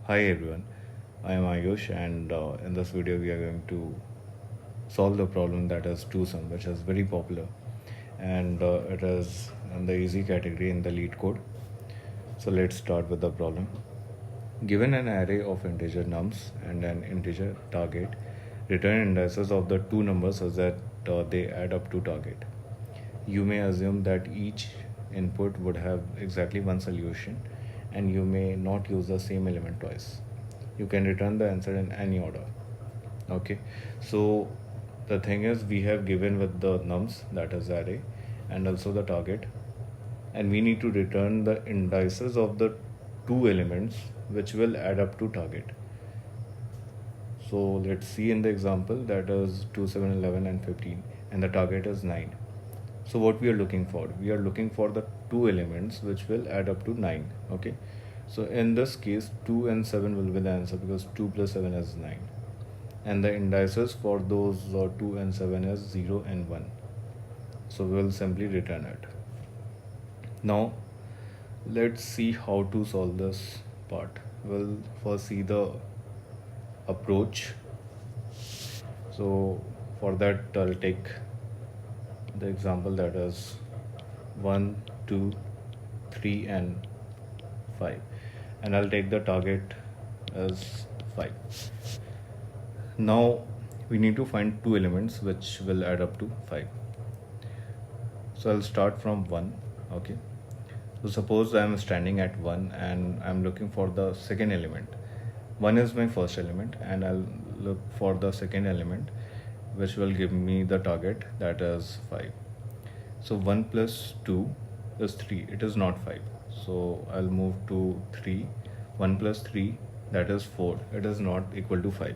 Hi everyone, I am Ayush, and in this video we are going to solve the problem that is two sum, which is very popular, and it is in the easy category in the lead code. So let's start with the problem. Given an array of integer nums and an integer target, return indices of the two numbers such that they add up to target. You may assume that each input would have exactly one solution, and you may not use the same element twice. You can return the answer in any order. Okay, so the thing is, we have given with the nums, that is array, and also the target, and we need to return the indices of the two elements which will add up to target. So let's see in the example, that is 2, 7, 11 and 15, and the target is 9. So what we are looking for? We are looking for the two elements which will add up to 9. Okay, so in this case 2 and 7 will be the answer, because 2 plus 7 is 9, and the indices for those 2 and 7 is 0 and 1. So we will simply return it. Now let's see how to solve this part. We'll first see the approach. So for that I'll take the example, that is 1, 2, 3 and 5, and I'll take the target as 5. Now we need to find two elements which will add up to 5. So I'll start from 1. Okay, so suppose I'm standing at 1 and I'm looking for the second element. 1 is my first element, and I'll look for the second element which will give me the target, that is 5. So 1 plus 2 is 3, it is not 5. So I'll move to 3. 1 plus 3, that is 4, it is not equal to 5.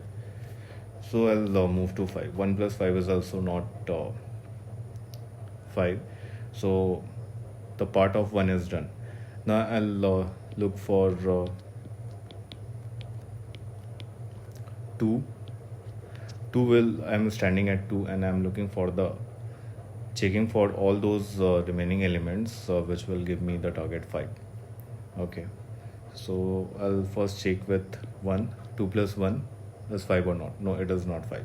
So I'll move to 5. 1 plus 5 is also not 5. So the part of 1 is done. Now I'll look for 2. 2 will, I'm standing at 2 and I'm looking for the checking for all those remaining elements which will give me the target 5. Okay, so I'll first check with 1. 2 plus 1 is 5 or not? No, it is not 5.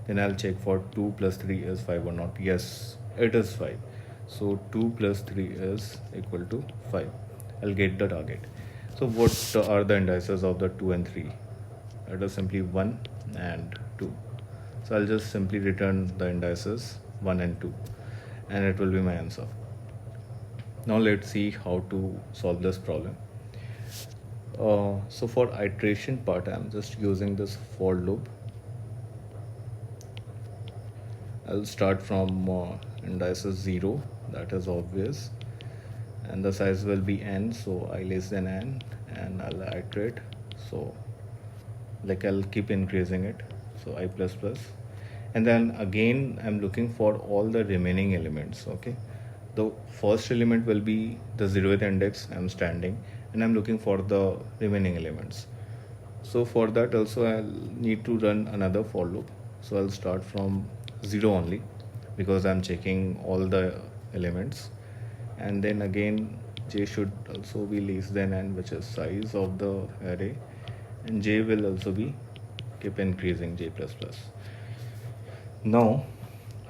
Then I'll check for 2 plus 3 is 5 or not? Yes, it is 5. So 2 plus 3 is equal to 5. I'll get the target. So what are the indices of the 2 and 3? It is simply 1 and 2. So I'll just simply return the indices 1 and 2, and it will be my answer. Now let's see how to solve this problem. So for iteration part, I'm just using this for loop. I'll start from indices 0, that is obvious, and the size will be n, so I less than n, and I'll iterate. So like I'll keep increasing it, so I plus plus, and then again I'm looking for all the remaining elements. Okay, the first element will be the 0th index, I'm standing, and I'm looking for the remaining elements. So for that also I'll need to run another for loop. So I'll start from 0 only, because I'm checking all the elements, and then again j should also be less than n, which is size of the array, and j will also be keep increasing, j plus plus. Now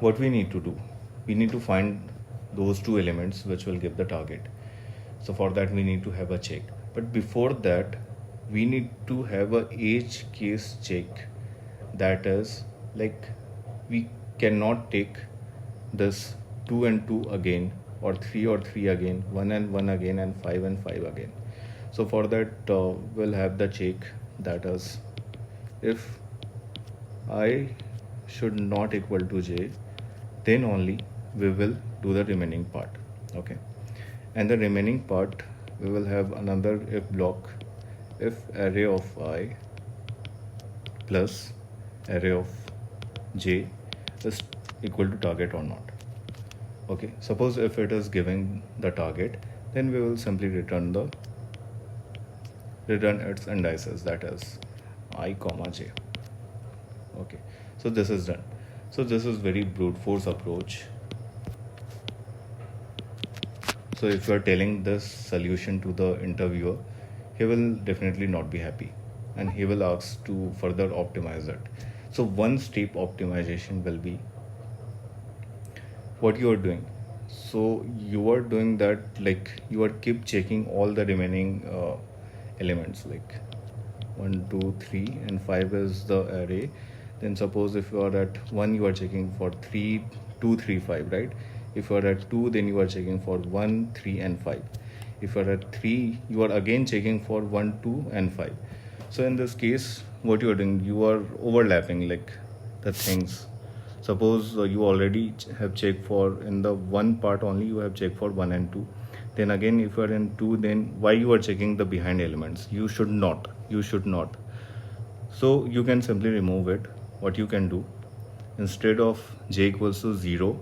what we need to do, we need to find those two elements which will give the target. So for that we need to have a check, but before that we need to have a edge case check. That is, like, we cannot take this 2 and 2 again, or 3 again, 1 and 1 again, and 5 and 5 again. So for that we'll have the check, that is, if I should not equal to j, then only we will do the remaining part. Okay, and the remaining part we will have another if block, if array of I plus array of j is equal to target or not. Okay, suppose if it is giving the target, then we will simply return its indices, that is I comma j. Okay, so this is done. So this is very brute force approach. So if you are telling this solution to the interviewer, he will definitely not be happy. and he will ask to further optimize it. So one step optimization will be what you are doing. So you are doing that, like you are keep checking all the remaining elements, like 1 2 3 and 5 is the array. Then suppose if you are at 1, you are checking for 3 2 3 5, right? If you are at 2, then you are checking for 1 3 and 5. If you are at 3, you are again checking for 1 2 and 5. So in this case, what you are doing, you are overlapping like the things. Suppose you already have checked for in the one part only, you have checked for 1 and 2. Then again if you are in 2, then why you are checking the behind elements? You should not. So you can simply remove it. What you can do, instead of j equals to 0,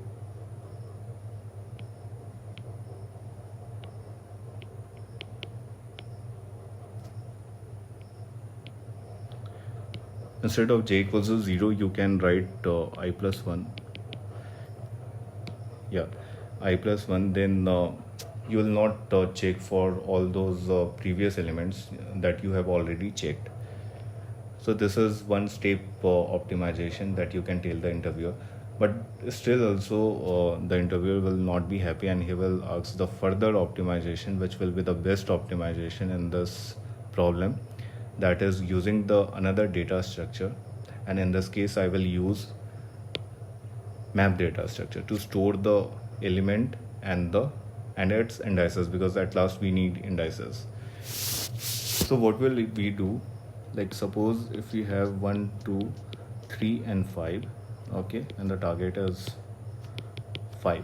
you can write I plus 1. Yeah, I plus 1. Then you will not check for all those previous elements that you have already checked. So this is one step optimization that you can tell the interviewer. But still also the interviewer will not be happy, and he will ask the further optimization, which will be the best optimization in this problem, that is using the another data structure. And in this case I will use map data structure to store the element and its indices, because at last we need indices. So what will we do? Like suppose if we have 1 2 3 and 5, okay, and the target is 5.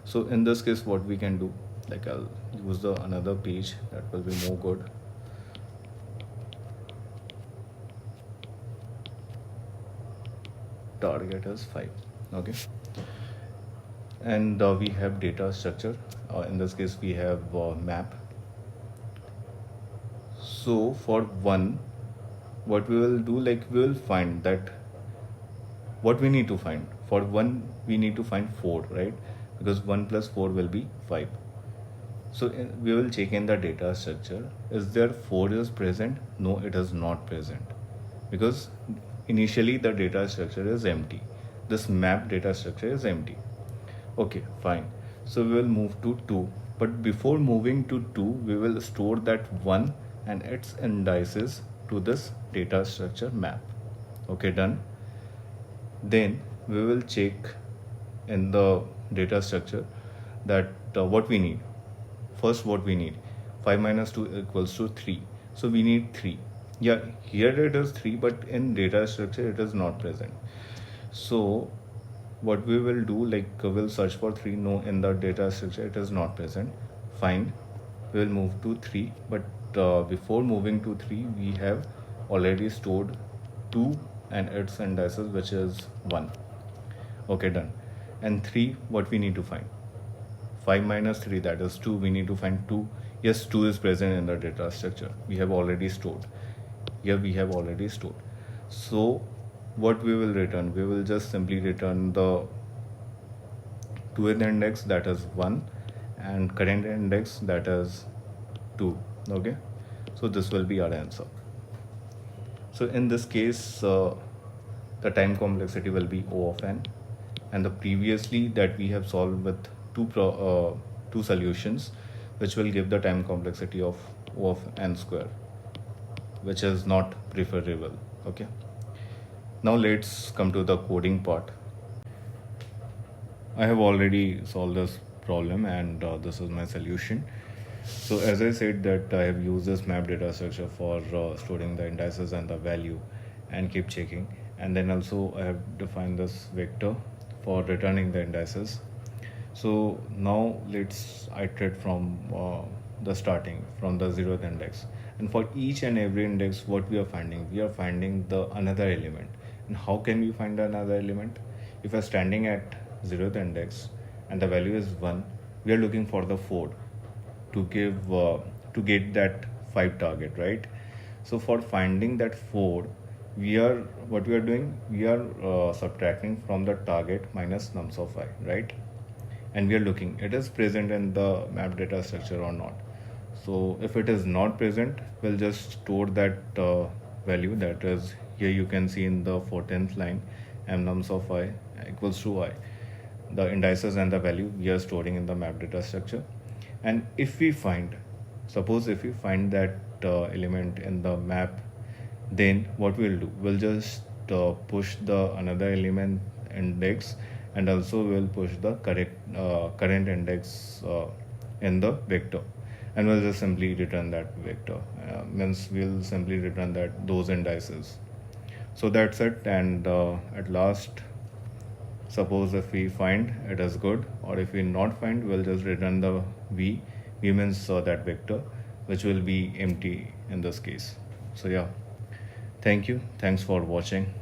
So in this case what we can do, like I'll use the another page that will be more good. Target is 5, okay, and we have data structure. In this case we have map. So for 1, what we will do, like we will find that what we need to find. For 1 we need to find 4, right? Because 1 plus 4 will be 5. So we will check in the data structure, is there 4 is present? No, it is not present, because initially the data structure is empty. This map data structure is empty. Okay, fine. So we will move to 2, but before moving to 2 we will store that 1 and its indices to this data structure map. Okay, done. Then we will check in the data structure that what we need. First, what we need, 5 minus 2 equals to 3. So we need 3. Yeah, here it is 3, but in data structure it is not present. So what we will do, like we'll search for 3. No, in the data structure it is not present. Fine, we will move to 3, but before moving to 3 we have already stored 2 and its indices, which is 1. Okay, done. And 3, what we need to find, 5 minus 3, that is 2. We need to find 2. Yes, 2 is present in the data structure. We have already stored. Here we have already stored. So what we will return, we will just simply return the 2th index, that is 1, and current index, that is 2. Okay, so this will be our answer. So in this case the time complexity will be O of n, and the previously that we have solved with two solutions, which will give the time complexity of O of n square, which is not preferable. Okay, now let's come to the coding part. I have already solved this problem, and this is my solution. So as I said that I have used this map data structure for storing the indices and the value and keep checking, and then also I have defined this vector for returning the indices. So now let's iterate from the starting, from the 0th index, and for each and every index what we are finding the another element. And how can we find another element? If we are standing at 0th index and the value is 1, we are looking for the 4 to get that 5 target, right? So for finding that 4, we are subtracting from the target minus nums of I, right? And we are looking it is present in the map data structure or not. So if it is not present, we'll just store that value. That is, here you can see in the 14th line, m nums of I equals to I. The indices and the value we are storing in the map data structure. And if we find, suppose if we find that element in the map, then what we'll do, we'll just push the another element index, and also we'll push the correct current index in the vector, and we'll just simply return that vector. Means we'll simply return that those indices. So that's it. And at last, suppose if we find it is good, or if we not find, we'll just return the v means that vector, which will be empty in this case. So yeah, thank you, thanks for watching.